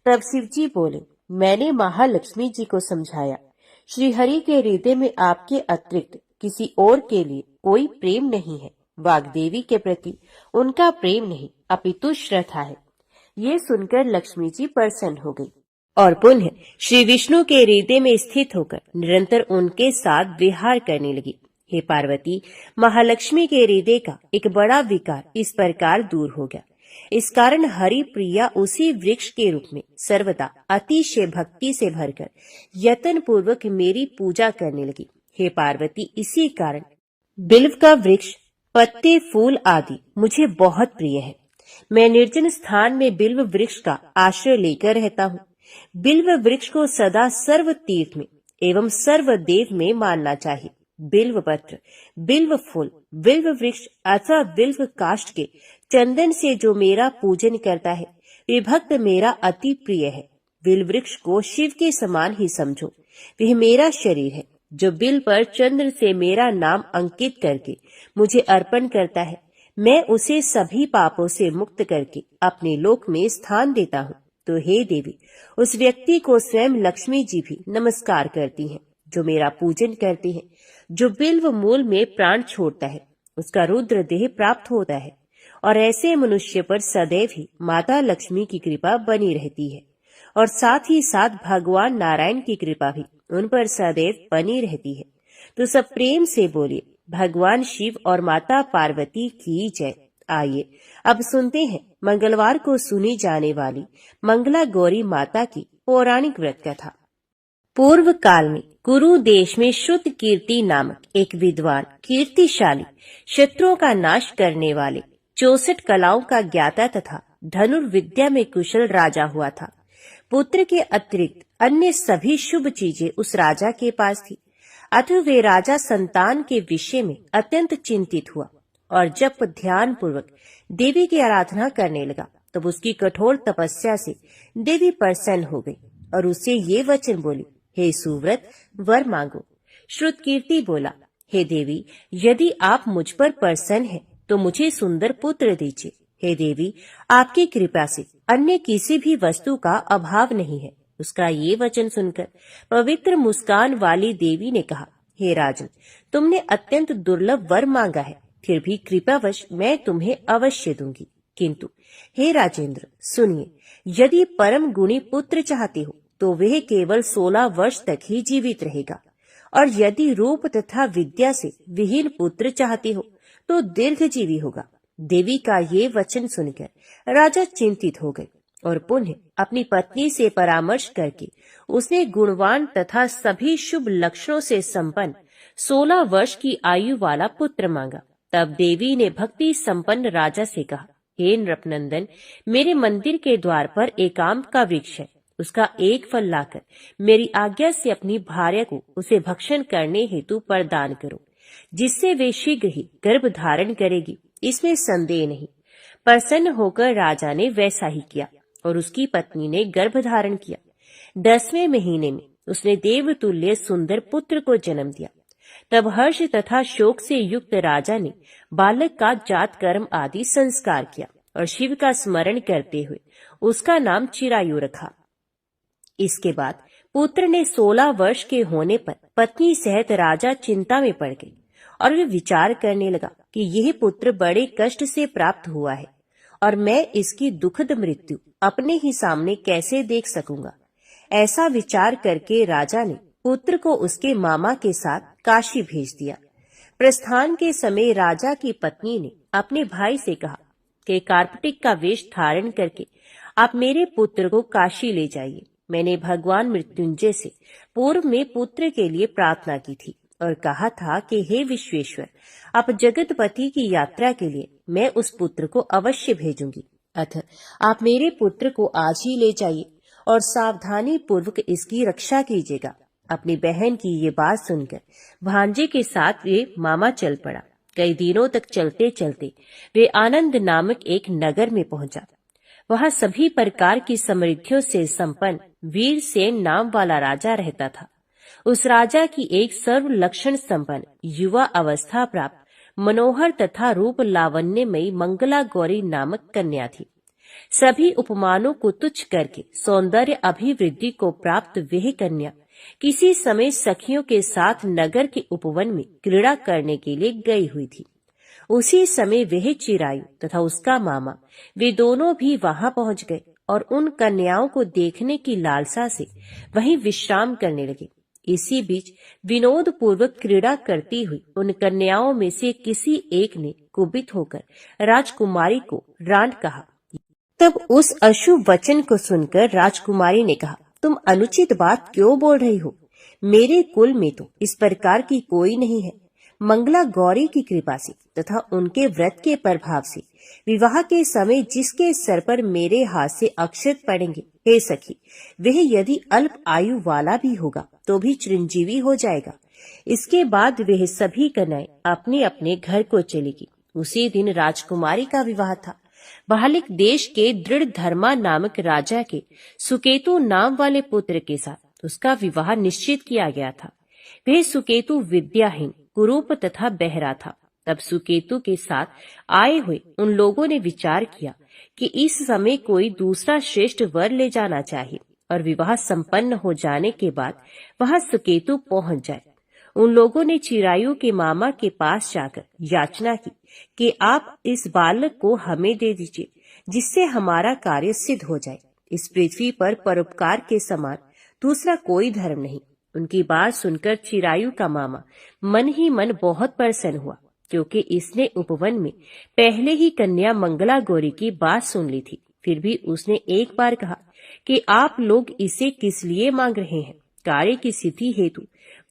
तब शिव जी बोले, मैंने महालक्ष्मी जी को समझाया, श्रीहरि के हृदय में आपके अतिरिक्त किसी और के लिए कोई प्रेम नहीं है। वाग्देवी के प्रति उनका प्रेम नहीं अपितु श्रद्धा है। ये सुनकर लक्ष्मी जी प्रसन्न हो गई और पुनः श्री विष्णु के हृदय में स्थित होकर निरंतर उनके साथ विहार करने लगी। हे पार्वती, महालक्ष्मी के हृदय का एक बड़ा विकार इस प्रकार दूर हो गया। इस कारण हरि प्रिया उसी वृक्ष के रूप में सर्वदा अतिशय भक्ति से भरकर यत्न पूर्वक मेरी पूजा करने लगी। हे पार्वती, इसी कारण बिल्व का वृक्ष, पत्ते, फूल आदि मुझे बहुत प्रिय है। मैं निर्जन स्थान में बिल्व वृक्ष का आश्रय लेकर रहता हूँ। बिल्व वृक्ष को सदा सर्व तीर्थ में एवं सर्व देव में मानना चाहिए। बिल्व पत्र, बिल्व फूल, बिल्व वृक्ष अथवा बिल्व काष्ठ के चंदन से जो मेरा पूजन करता है, वे भक्त मेरा अति प्रिय है। बिल्व वृक्ष को शिव के समान ही समझो। वह मेरा शरीर है। जो बिल पर चंद्र से मेरा नाम अंकित करके मुझे अर्पण करता है, मैं उसे सभी पापों से मुक्त करके अपने लोक में स्थान देता हूँ। तो हे देवी, उस व्यक्ति को स्वयं लक्ष्मी जी भी नमस्कार करती हैं, जो मेरा पूजन करते हैं। जो बिल्व मूल में प्राण छोड़ता है, उसका रुद्र देह प्राप्त होता है और ऐसे मनुष्य पर सदैव ही माता लक्ष्मी की कृपा बनी रहती है और साथ ही साथ भगवान नारायण की कृपा भी उन पर सदैव बनी रहती है। तो सब प्रेम से बोलिए, भगवान शिव और माता पार्वती की जय। आइए अब सुनते हैं मंगलवार को सुनी जाने वाली मंगला गौरी माता की पौराणिक व्रत कथा। पूर्व काल में कुरु देश में श्रुत कीर्ति नामक एक विद्वान, कीर्तिशाली, शत्रुओं का नाश करने वाले, 64 कलाओं का ज्ञाता तथा धनुर्विद्या में कुशल राजा हुआ था। पुत्र के अतिरिक्त अन्य सभी शुभ चीजें उस राजा के पास थी। अतः वे राजा संतान के विषय में अत्यंत चिंतित हुआ और जब ध्यान पूर्वक देवी की आराधना करने लगा, तब उसकी कठोर तपस्या से देवी प्रसन्न हो गई और उसे ये वचन बोली, हे सुव्रत, वर मांगो। श्रुत कीर्ति बोला, हे देवी, यदि आप मुझ पर प्रसन्न हैं, तो मुझे सुंदर पुत्र दीजिए। हे देवी, आपकी कृपा से अन्य किसी भी वस्तु का अभाव नहीं है। उसका ये वचन सुनकर पवित्र मुस्कान वाली देवी ने कहा, हे राजन, तुमने अत्यंत दुर्लभ वर मांगा है, फिर भी कृपावश मैं तुम्हें अवश्य दूंगी। किंतु हे राजेंद्र, सुनिए, यदि परम गुणी पुत्र चाहते हो तो वह केवल 16 वर्ष तक ही जीवित रहेगा, और यदि रूप तथा विद्या से विहीन पुत्र चाहते हो तो दीर्घजीवी होगा। देवी का ये वचन सुनकर राजा चिंतित हो गए और पुनः अपनी पत्नी से परामर्श करके उसने गुणवान तथा सभी शुभ लक्षणों से संपन्न 16 वर्ष की आयु वाला पुत्र मांगा। तब देवी ने भक्ति संपन्न राजा से कहा, हे नृपनंदन, मेरे मंदिर के द्वार पर एक आम का वृक्ष है, उसका एक फल लाकर मेरी आज्ञा से अपनी भार्या को उसे भक्षण करने हेतु प्रदान करो, जिससे वे शीघ्र ही गर्भ धारण करेगी, इसमें संदेह नहीं। प्रसन्न होकर राजा ने वैसा ही किया और उसकी पत्नी ने गर्भ धारण किया। 10वें महीने में उसने देवतुल्य सुंदर पुत्र को जन्म दिया। तब हर्ष तथा शोक से युक्त राजा ने बालक का जात कर्म आदि संस्कार किया और शिव का स्मरण करते हुए उसका नाम चिरायु रखा। इसके बाद पुत्र ने 16 वर्ष के होने पर पत्नी सहित राजा चिंता में पड़ गई और वे विचार करने लगा कि यह पुत्र बड़े कष्ट से प्राप्त हुआ है और मैं इसकी दुखद मृत्यु अपने ही सामने कैसे देख सकूंगा। ऐसा विचार करके राजा ने पुत्र को उसके मामा के साथ काशी भेज दिया। प्रस्थान के समय राजा की पत्नी ने अपने भाई से कहा कि कार्पटिक का वेश धारण करके आप मेरे पुत्र को काशी ले जाइए। मैंने भगवान मृत्युंजय से पूर्व में पुत्र के लिए प्रार्थना की थी और कहा था कि हे विश्वेश्वर, आप जगतपति की यात्रा के लिए मैं उस पुत्र को अवश्य भेजूंगी, अतः आप मेरे पुत्र को आज ही ले जाइए और सावधानी पूर्वक इसकी रक्षा कीजिएगा। अपनी बहन की ये बात सुनकर भांजे के साथ वे मामा चल पड़ा। कई दिनों तक चलते चलते वे आनंद नामक एक नगर में पहुंचा। वहां सभी प्रकार की समृद्धियों से संपन्न वीरसेन नाम वाला राजा रहता था। उस राजा की एक सर्व लक्षण संपन्न युवा अवस्था प्राप्त मनोहर तथा रूप लावण्यमयी मंगला गौरी नामक कन्या थी। सभी उपमानों को तुच्छ करके सौंदर्य अभिवृद्धि को प्राप्त वह कन्या किसी समय सखियों के साथ नगर के उपवन में क्रीड़ा करने के लिए गई हुई थी। उसी समय वह चिरायु तथा उसका मामा वे दोनों भी वहां पहुंच गए और उन कन्याओं को देखने की लालसा से वहीं विश्राम करने लगे। इसी बीच विनोद पूर्वक क्रीड़ा करती हुई उन कन्याओं में से किसी एक ने कुपित होकर राजकुमारी को रांड कहा। तब उस अशुभ वचन को सुनकर राजकुमारी ने कहा, तुम अनुचित बात क्यों बोल रही हो? मेरे कुल में तो इस प्रकार की कोई नहीं है। मंगला गौरी की कृपा से तथा उनके व्रत के प्रभाव से विवाह के समय जिसके सर पर मेरे हाथ से अक्षत पड़ेंगे, हे सखी, वह यदि अल्प आयु वाला भी होगा तो भी चिरंजीवी हो जाएगा। इसके बाद वह सभी कन्याएं अपने अपने घर को चलेगी। उसी दिन राजकुमारी का विवाह था। बालिक देश के दृढ़ धर्मा नामक राजा के सुकेतु नाम वाले पुत्र के साथ उसका विवाह निश्चित किया गया था। वह सुकेतु विद्याहीन, कुरूप तथा बहरा था। तब सुकेतु के साथ आए हुए उन लोगों ने विचार किया कि इस समय कोई दूसरा श्रेष्ठ वर ले जाना चाहिए और विवाह संपन्न हो जाने के बाद वहां सुकेतु पहुंच जाए। उन लोगों ने चिरायु के मामा के पास जाकर याचना की कि आप इस बालक को हमें दे दीजिए, जिससे हमारा कार्य सिद्ध हो जाए। इस पृथ्वी पर परोपकार के समान दूसरा कोई धर्म नहीं। उनकी बात सुनकर चिरायु का मामा मन ही मन बहुत प्रसन्न हुआ, क्योंकि इसने उपवन में पहले ही कन्या मंगला गौरी की बात सुन ली थी। फिर भी उसने एक बार कहा कि आप लोग इसे किस लिए मांग रहे हैं? कार्य की सिद्धि हेतु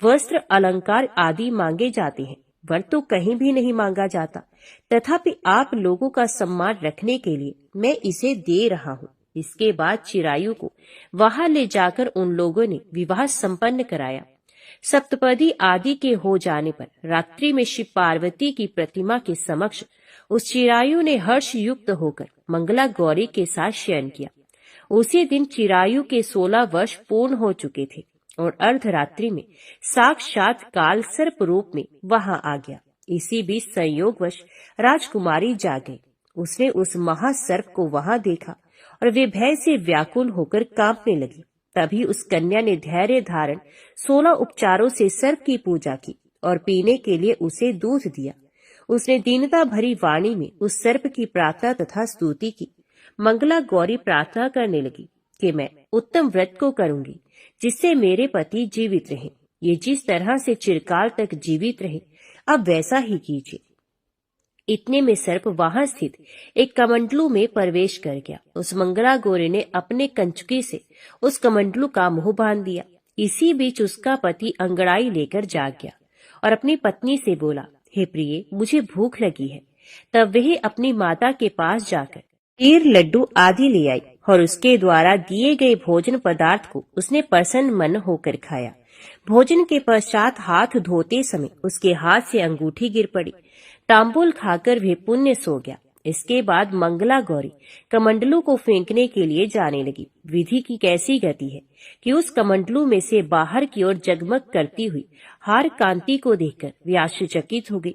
वस्त्र, अलंकार आदि मांगे जाते हैं, वर तो कहीं भी नहीं मांगा जाता। तथापि आप लोगों का सम्मान रखने के लिए मैं इसे दे रहा हूँ। इसके बाद चिरायु को वहां ले जाकर उन लोगों ने विवाह संपन्न कराया। सप्तपदी आदि के हो जाने पर रात्रि में शिव पार्वती की प्रतिमा के समक्ष उस चिरायु ने हर्ष युक्त होकर मंगला गौरी के साथ शयन किया। उसी दिन चिरायु के 16 वर्ष पूर्ण हो चुके थे और अर्धरात्रि में साक्षात काल सर्प रूप में वहां आ गया। इसी बीच संयोगवश राजकुमारी जाग गई। उसने उस महासर्प को वहां देखा और वे भय से व्याकुल होकर कांपने लगी। तभी उस कन्या ने धैर्य धारण 16 उपचारों से सर्प की पूजा की और पीने के लिए उसे दूध दिया। उसने दीनता भरी वाणी में उस सर्प की प्रार्थना तथा स्तुति की। मंगला गौरी प्रार्थना करने लगी कि मैं उत्तम व्रत को करूंगी, जिससे मेरे पति जीवित रहे। ये जिस तरह से चिरकाल तक जीवित रहे, अब वैसा ही कीजिए। इतने में सर्प वहां स्थित एक कमंडलू में प्रवेश कर गया। उस मंगला गौरी ने अपने कंचुकी से उस कमंडलू का मुंह बांध दिया। इसी बीच उसका पति अंगड़ाई लेकर जाग गया और अपनी पत्नी से बोला, हे प्रिय, मुझे भूख लगी है। तब वह अपनी माता के पास जाकर खीर, लड्डू आदि ले आई और उसके द्वारा दिए गए भोजन पदार्थ को उसने प्रसन्न मन होकर खाया। भोजन के पश्चात हाथ धोते समय उसके हाथ से अंगूठी गिर पड़ी। तांबूल खाकर वह पुण्य सो गया। इसके बाद मंगला गौरी कमंडलू को फेंकने के लिए जाने लगी। विधि की कैसी गति है कि उस कमंडलू में से बाहर की ओर जगमग करती हुई हार कांति को देखकर वे आश्चर्यचकित हो गई।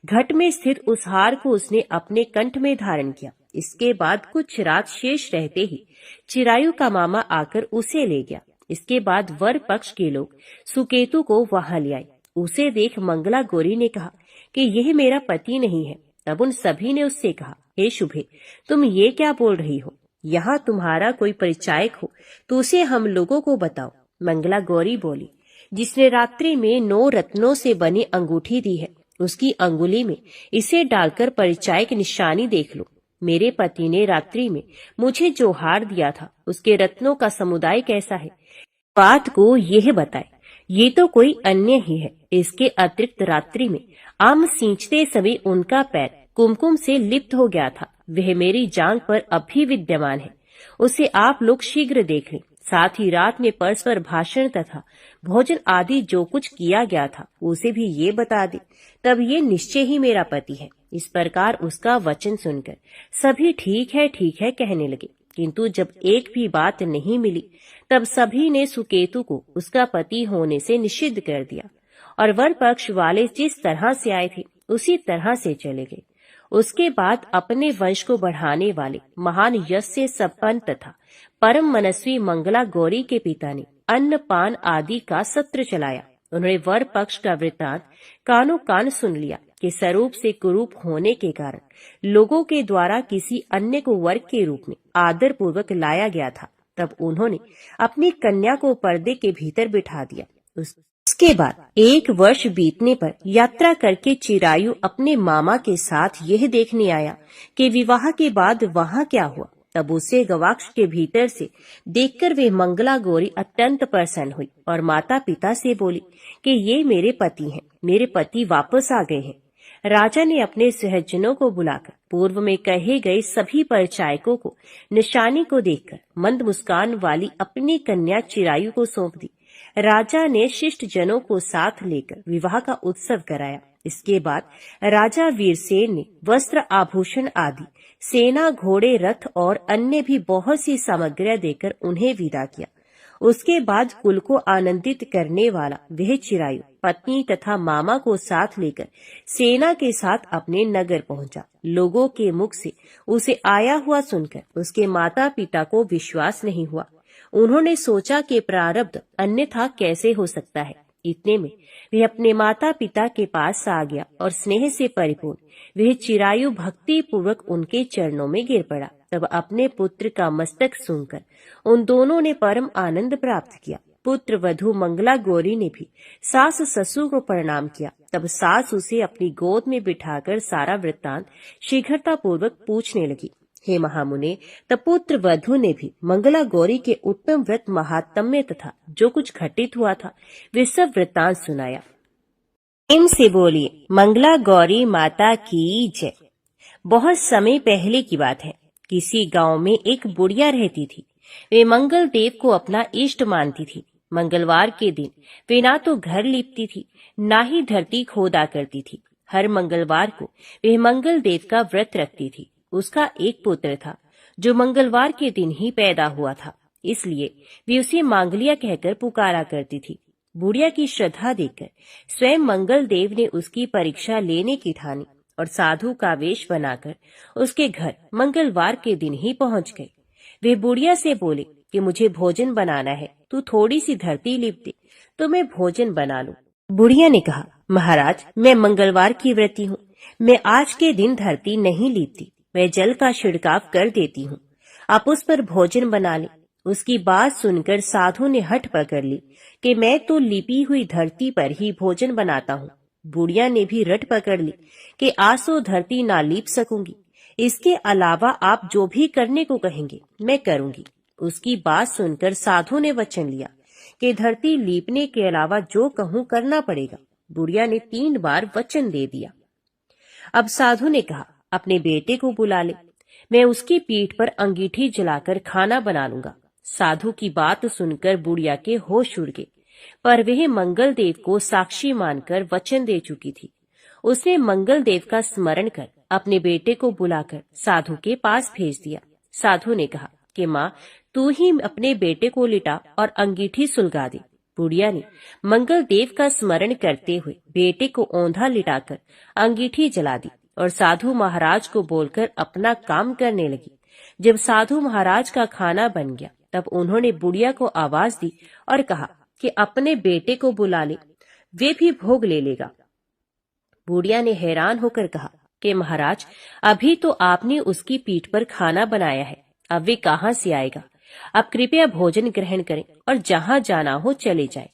घट में स्थित उस हार को उसने अपने कंठ में धारण किया। इसके बाद कुछ रात शेष रहते ही चिरायु का मामा आकर उसे ले गया। इसके बाद वर पक्ष के लोग सुकेतु को वहां ले आए। उसे देख मंगला गौरी ने कहा कि यह मेरा पति नहीं है। तब उन सभी ने उससे कहा, हे शुभे, तुम ये क्या बोल रही हो? यहाँ तुम्हारा कोई परिचायक हो तो उसे हम लोगों को बताओ। मंगला गौरी बोली, जिसने रात्रि में 9 रत्नों से बनी अंगूठी दी है, उसकी अंगुली में इसे डालकर परिचायक निशानी देख लो। मेरे पति ने रात्रि में मुझे जो हार दिया था उसके रत्नों का समुदाय कैसा है, बात को यह बताए। ये तो कोई अन्य ही है। इसके अतिरिक्त रात्रि में आम सींचते समय उनका पैर कुमकुम से लिप्त हो गया था। वह मेरी जांघ पर अभी विद्यमान है। उसे आप लोग शीघ्र देख लें। साथ ही रात में परस्पर भाषण तथा भोजन आदि जो कुछ किया गया था उसे भी ये बता दे। तब ये निश्चय ही मेरा पति है। इस प्रकार उसका वचन सुनकर सभी ठीक है कहने लगे। किंतु जब एक भी बात नहीं मिली तब सभी ने सुकेतु को उसका पति होने से निषिद्ध कर दिया और वर पक्ष वाले जिस तरह से आए थे उसी तरह से चले गए। उसके बाद अपने वंश को बढ़ाने वाले महान यश से संपन्न तथा परम मनस्वी मंगला गौरी के पिता ने अन्न पान आदि का सत्र चलाया। उन्होंने वर पक्ष का वृत्तांत कानों कान सुन लिया कि स्वरूप से कुरूप होने के कारण लोगों के द्वारा किसी अन्य को वर के रूप में आदर पूर्वक लाया गया था। तब उन्होंने अपनी कन्या को पर्दे के भीतर बिठा दिया। उसके बाद 1 वर्ष बीतने पर यात्रा करके चिरायु अपने मामा के साथ यह देखने आया कि विवाह के बाद वहाँ क्या हुआ। तब उसे गवाक्ष के भीतर से देखकर वे मंगला गौरी अत्यंत प्रसन्न हुई और माता पिता से बोली कि ये मेरे पति हैं, मेरे पति वापस आ गए हैं। राजा ने अपने सहजनों को बुलाकर पूर्व में कहे गए सभी परिचायकों को निशानी को देखकर मंद मुस्कान वाली अपनी कन्या चिरायु को सौंप दी। राजा ने शिष्ट जनों को साथ लेकर विवाह का उत्सव कराया। इसके बाद राजा वीरसेन ने वस्त्र आभूषण आदि सेना, घोड़े, रथ और अन्य भी बहुत सी सामग्रियां देकर उन्हें विदा किया। उसके बाद कुल को आनंदित करने वाला वह चिरायु पत्नी तथा मामा को साथ लेकर सेना के साथ अपने नगर पहुंचा। लोगों के मुख से उसे आया हुआ सुनकर उसके माता पिता को विश्वास नहीं हुआ। उन्होंने सोचा कि प्रारब्ध अन्यथा कैसे हो सकता है। इतने में वह अपने माता पिता के पास आ गया और स्नेह से परिपूर्ण वह चिरायु भक्ति पूर्वक उनके चरणों में गिर पड़ा। तब अपने पुत्र का मस्तक सूंघकर उन दोनों ने परम आनंद प्राप्त किया। पुत्र वधू मंगला गौरी ने भी सास ससुर को प्रणाम किया। तब सास उसे अपनी गोद में बिठाकर सारा वृत्तांत शीघ्रता पूर्वक पूछने लगी। हे महामुने, तब पुत्र वधू ने भी मंगला गौरी के उत्तम व्रत महात्म्य तथा जो कुछ घटित हुआ था वे सब वृत्तांत सुनाया। प्रेम से बोलिए मंगला गौरी माता की जय। बहुत समय पहले की बात है। किसी गांव में एक बुढ़िया रहती थी। वे मंगल देव को अपना इष्ट मानती थी। मंगलवार के दिन वे ना तो घर लीपती थी, ना ही धरती खोदा करती थी। हर मंगलवार को वे मंगल देव का व्रत रखती थी। उसका एक पुत्र था जो मंगलवार के दिन ही पैदा हुआ था, इसलिए वे उसे मांगलिया कहकर पुकारा करती थी। बुढ़िया की श्रद्धा देखकर स्वयं मंगल देव ने उसकी परीक्षा लेने की ठानी और साधु का वेश बनाकर उसके घर मंगलवार के दिन ही पहुंच गए। वे बुढ़िया से बोले कि मुझे भोजन बनाना है, तू थोड़ी सी धरती लीप दे तो मैं भोजन बना लूं। बुढ़िया ने कहा, महाराज, मैं मंगलवार की व्रती हूँ, मैं आज के दिन धरती नहीं लीपती, मैं जल का छिड़काव कर देती हूँ, आप उस पर भोजन बना लें। उसकी बात सुनकर साधु ने हठ पकड़ ली कि मैं तो लिपी हुई धरती पर ही भोजन बनाता हूँ। बुढ़िया ने भी रट पकड़ ली कि आसो धरती ना लीप सकूंगी, इसके अलावा आप जो भी करने को कहेंगे मैं करूंगी। उसकी बात सुनकर साधु ने वचन लिया कि धरती लीपने के अलावा जो कहूं करना पड़ेगा। बुढ़िया ने 3 बार वचन दे दिया। अब साधु ने कहा, अपने बेटे को बुला ले, मैं उसकी पीठ पर अंगीठी जलाकर खाना बना लूंगा। साधु की बात सुनकर बुढ़िया के होश उड़ गए, पर वह मंगल देव को साक्षी मानकर वचन दे चुकी थी। उसने मंगल देव का स्मरण कर अपने बेटे को बुलाकर साधु के पास भेज दिया। साधु ने कहा कि माँ, तू ही अपने बेटे को लिटा और अंगीठी सुलगा दे। बुढ़िया ने मंगल देव का स्मरण करते हुए बेटे को औंधा लिटाकर अंगीठी जला दी और साधु महाराज को बोलकर अपना काम करने लगी। जब साधु महाराज का खाना बन गया तब उन्होंने बुढ़िया को आवाज दी और कहा कि अपने बेटे को बुला ले, वे भी भोग ले लेगा। बुढ़िया ने हैरान होकर कहा कि महाराज, अभी तो आपने उसकी पीठ पर खाना बनाया है, अब वे कहाँ से आएगा? अब कृपया भोजन ग्रहण करें और जहाँ जाना हो चले जाएं,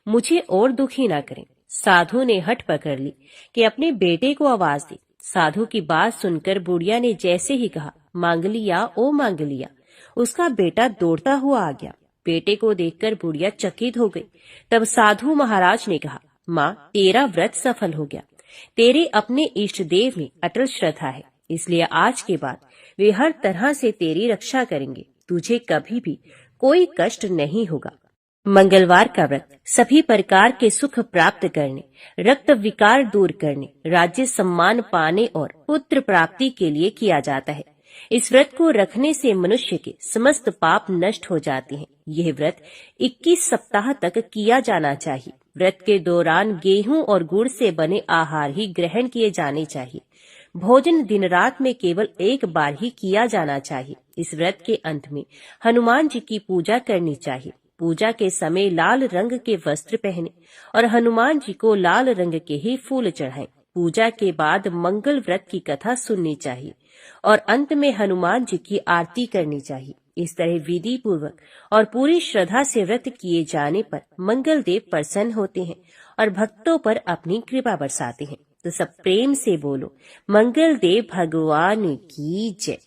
मुझे और दुखी ना करें। साधु ने हट पकड़ ली कि अपने बेटे को आवाज दी। साधु की बात सुनकर बुढ़िया ने जैसे ही कहा, मांगलिया ओ मांगलिया, उसका बेटा दौड़ता हुआ आ गया। बेटे को देखकर बुढ़िया चकित हो गई। तब साधु महाराज ने कहा, माँ, तेरा व्रत सफल हो गया। तेरे अपने इष्ट देव में अटल श्रद्धा है, इसलिए आज के बाद वे हर तरह से तेरी रक्षा करेंगे। तुझे कभी भी कोई कष्ट नहीं होगा। मंगलवार का व्रत सभी प्रकार के सुख प्राप्त करने, रक्त विकार दूर करने, राज्य सम्मान पाने और पुत्र प्राप्ति के लिए किया जाता है। इस व्रत को रखने से मनुष्य के समस्त पाप नष्ट हो जाते हैं। यह व्रत 21 सप्ताह तक किया जाना चाहिए। व्रत के दौरान गेहूं और गुड़ से बने आहार ही ग्रहण किए जाने चाहिए। भोजन दिन रात में केवल एक बार ही किया जाना चाहिए। इस व्रत के अंत में हनुमान जी की पूजा करनी चाहिए। पूजा के समय लाल रंग के वस्त्र पहने और हनुमान जी को लाल रंग के ही फूल चढ़ाएं। पूजा के बाद मंगल व्रत की कथा सुननी चाहिए और अंत में हनुमान जी की आरती करनी चाहिए। इस तरह विधि पूर्वक और पूरी श्रद्धा से व्रत किए जाने पर मंगल देव प्रसन्न होते हैं और भक्तों पर अपनी कृपा बरसाते हैं। तो सब प्रेम से बोलो, मंगल देव भगवान की जय।